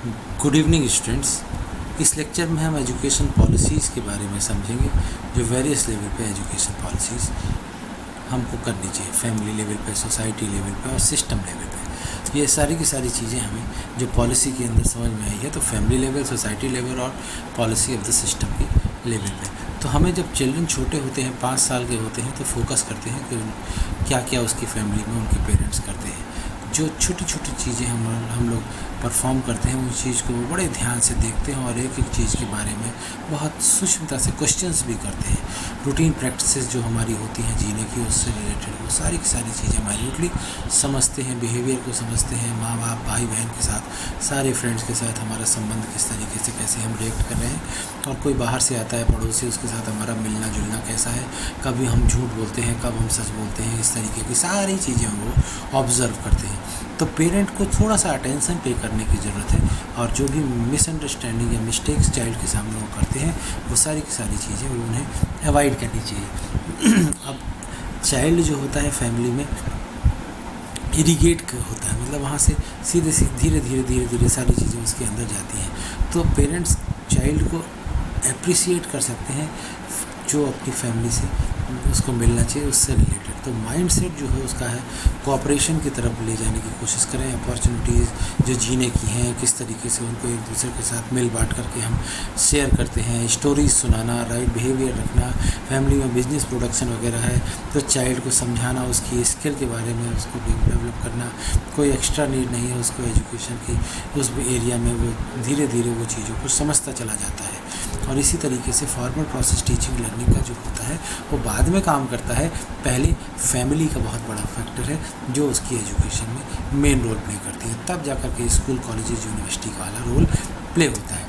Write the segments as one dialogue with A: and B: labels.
A: Good evening students. इस lecture में हम एजुकेशन पॉलिसीज़ के बारे में समझेंगे, जो वेरियस लेवल पे एजुकेशन पॉलिसीज़ हमको करनी चाहिए, फैमिली लेवल पे, सोसाइटी लेवल पे और सिस्टम लेवल पे। ये सारी की सारी चीज़ें हमें जो पॉलिसी के अंदर समझ में आई है, तो फैमिली लेवल, सोसाइटी लेवल और पॉलिसी ऑफ द सिस्टम के लेवल पे। तो हमें जब चिल्ड्रन छोटे होते हैं, 5 साल के होते हैं, तो फोकस करते हैं कि क्या क्या उसकी फैमिली में उनके पेरेंट्स करते हैं। जो छोटी छोटी चीज़ें हम लोग परफॉर्म करते हैं, उस चीज़ को वो बड़े ध्यान से देखते हैं और एक एक चीज़ के बारे में बहुत सूक्ष्मता से क्वेश्चंस भी करते हैं। रूटीन प्रैक्टिसेस जो हमारी होती हैं जीने की, उससे रिलेटेड वो सारी की सारी चीज़ें माइन्यूटली समझते हैं, बिहेवियर को समझते हैं, माँ बाप, भाई बहन के साथ, सारे फ्रेंड्स के साथ हमारा संबंध किस तरीके से, कैसे हम रिएक्ट कर रहे हैं। और कोई बाहर से आता है पड़ोसी, उसके साथ हमारा मिलना जुलना कैसा है, कभी हम झूठ बोलते हैं, कब हम सच बोलते हैं, इस तरीके की सारी चीज़ें वो ऑब्ज़र्व करते हैं। तो पेरेंट को थोड़ा सा अटेंशन पे करने की ज़रूरत है, और जो भी मिसअंडरस्टैंडिंग या मिस्टेक्स चाइल्ड के सामने वो करते हैं, वो सारी की सारी चीज़ें वो उन्हें अवॉइड करनी चाहिए। अब चाइल्ड जो होता है फैमिली में इरीगेट होता है, मतलब वहाँ से सीधे धीरे धीरे सारी चीज़ें उसके अंदर जाती हैं। तो पेरेंट्स चाइल्ड को अप्रिसिएट कर सकते हैं जो अपनी फैमिली से उसको मिलना चाहिए, उससे रिलेटेड। तो माइंडसेट जो है उसका है कोऑपरेशन की तरफ ले जाने की कोशिश करें। अपॉर्चुनिटीज़ जो जीने की हैं, किस तरीके से उनको एक दूसरे के साथ मिल बांट करके हम शेयर करते हैं, स्टोरीज सुनाना, राइट बिहेवियर रखना। फैमिली में बिजनेस प्रोडक्शन वगैरह है तो चाइल्ड को समझाना, उसकी स्किल के बारे में उसको डेवलप करना। कोई एक्स्ट्रा नीड नहीं है उसको एजुकेशन की, उस एरिया में वो धीरे धीरे वो चीज़ों को समझता चला जाता है। और इसी तरीके से फॉर्मल प्रोसेस टीचिंग लर्निंग का जो होता है वो बाद में काम करता है। पहले फैमिली का बहुत बड़ा फैक्टर है जो उसकी एजुकेशन में मेन रोल प्ले करती है, तब जाकर के स्कूल, कॉलेजेस, यूनिवर्सिटी का वाला रोल प्ले होता है।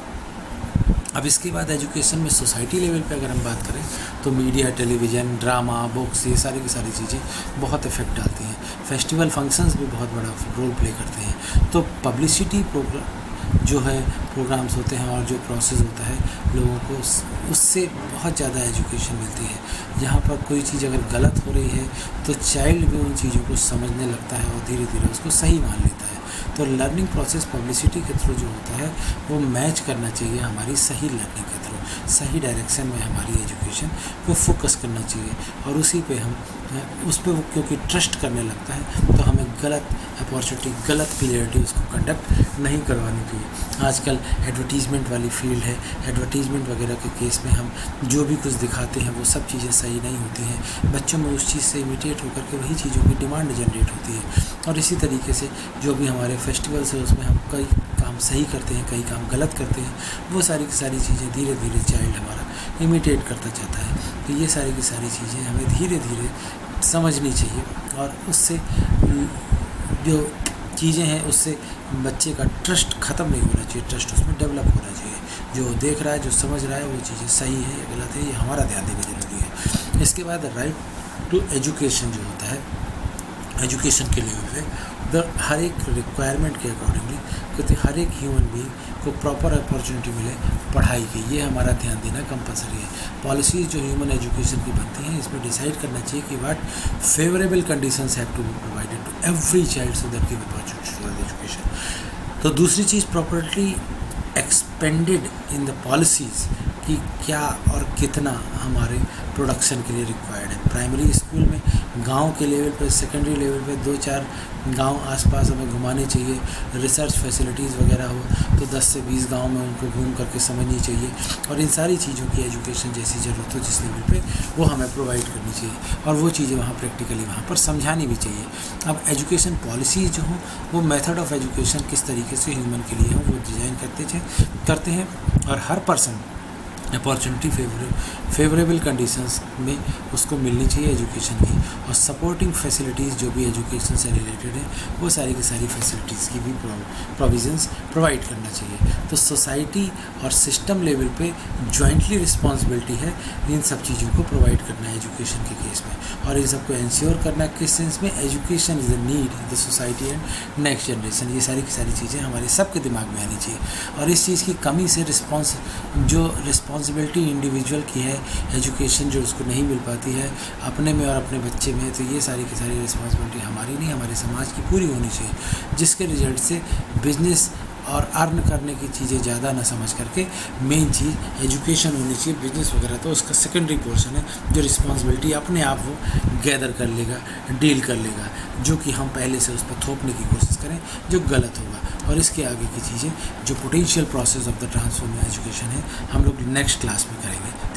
A: अब इसके बाद एजुकेशन में सोसाइटी लेवल पे अगर हम बात करें तो मीडिया, टेलीविज़न, ड्रामा, बुक्स, ये सारी की सारी चीज़ें बहुत इफ़ेक्ट डालती हैं। फेस्टिवल फंक्शंस भी बहुत बड़ा रोल प्ले करते हैं। तो पब्लिसिटी जो है प्रोग्राम्स होते हैं और जो प्रोसेस होता है, लोगों को उससे बहुत ज़्यादा एजुकेशन मिलती है। जहाँ पर कोई चीज़ अगर गलत हो रही है तो चाइल्ड भी उन चीज़ों को समझने लगता है और धीरे धीरे उसको सही मान लेता है। तो लर्निंग प्रोसेस पब्लिसिटी के थ्रू जो होता है वो मैच करना चाहिए हमारी सही लर्निंग के थ्रू। सही डायरेक्शन में हमारी एजुकेशन को फोकस करना चाहिए और उसी पे हम उस पर वो क्योंकि ट्रस्ट करने लगता है तो हमें गलत अपॉर्चुनिटी, गलत क्लियरिटी उसको कंडक्ट नहीं करवानी चाहिए। आजकल एडवर्टीज़मेंट वाली फील्ड है, एडवर्टीज़मेंट वगैरह के केस में हम जो भी कुछ दिखाते हैं वो सब चीज़ें सही नहीं होती हैं। बच्चों में उस चीज़ से इमिटेट होकर के वही चीज़ों की डिमांड जनरेट होती है। और इसी तरीके से जो भी हमारे फेस्टिवल्स है उसमें हम कई काम सही करते हैं, कई काम गलत करते हैं, वो सारी की सारी चीज़ें धीरे धीरे चाइल्ड हमारा इमिटेट करता जाता है। तो ये सारी की सारी चीज़ें हमें धीरे धीरे समझनी चाहिए और उससे जो चीज़ें हैं उससे बच्चे का ट्रस्ट ख़त्म नहीं होना चाहिए, ट्रस्ट उसमें डेवलप होना चाहिए। जो देख रहा है, जो समझ रहा है, वो चीज़ें सही है या गलत है, ये हमारा ध्यान देना ज़रूरी है। इसके बाद राइट टू एजुकेशन जो होता है, एजुकेशन के लेवल पे हर एक रिक्वायरमेंट के अकॉर्डिंगली क्योंकि हर एक ह्यूमन बीइंग को प्रॉपर अपॉर्चुनिटी मिले पढ़ाई की, ये हमारा ध्यान देना कंपलसरी है। पॉलिसीज़ जो ह्यूमन एजुकेशन की बनती हैं इसमें डिसाइड करना चाहिए कि what favourable conditions have to be provided to every child so that give opportunity to education. तो दूसरी चीज़ properly expended in the policies कि क्या और कितना हमारे प्रोडक्शन के लिए रिक्वायर्ड है। प्राइमरी स्कूल में गांव के लेवल पर, सेकेंडरी लेवल पे 2-4 गांव आसपास हमें घुमाने चाहिए। रिसर्च फैसिलिटीज़ वगैरह हो तो 10 से 20 गांव में उनको घूम करके समझनी चाहिए और इन सारी चीज़ों की एजुकेशन जैसी ज़रूरत हो जिस लेवल पे वो हमें प्रोवाइड करनी चाहिए और वो चीज़ें वहाँ प्रैक्टिकली वहाँ पर समझानी भी चाहिए। अब एजुकेशन पॉलिसीज़ जो हों वो मेथड ऑफ एजुकेशन किस तरीके से ह्यूमन के लिए हो वो डिज़ाइन करते हैं और हर पर्सन अपॉर्चुनिटी फेवरेबल कंडीशंस में उसको मिलनी चाहिए एजुकेशन की। और सपोर्टिंग फैसिलिटीज़ जो भी एजुकेशन से रिलेटेड है वो सारी की सारी फैसिलिटीज़ की भी प्रोविज़न्स प्रोवाइड करना चाहिए। तो सोसाइटी और सिस्टम लेवल पे जॉइंटली रिस्पॉन्सिबिलिटी है इन सब चीज़ों को प्रोवाइड करना है एजुकेशन के केस में, और इन सबको इंश्योर करना किस सेंस में, education is the need the society and next generation. ये सारी की सारी चीज़ें हमारे सबके दिमाग में आनी चाहिए और इस चीज़ की कमी से रिस्पॉन्सिबिलिटी इंडिविजुअल की है, एजुकेशन जो उसको नहीं मिल पाती है अपने में और अपने बच्चे में, तो ये सारी की सारी रिस्पॉन्सिबिलिटी हमारी नहीं, हमारे समाज की पूरी होनी चाहिए, जिसके रिजल्ट से बिजनेस और अर्न करने की चीज़ें ज़्यादा ना समझ करके मेन चीज़ एजुकेशन होनी चाहिए। बिजनेस वगैरह तो उसका सेकेंडरी पोर्शन है, जो रिस्पॉन्सिबिलिटी अपने आप वो गैदर कर लेगा, डील कर लेगा, जो कि हम पहले से उस पर थोपने की कोशिश करें जो गलत होगा। और इसके आगे की चीज़ें जो potential process of the transform education है हम लोग नेक्स्ट क्लास में करेंगे।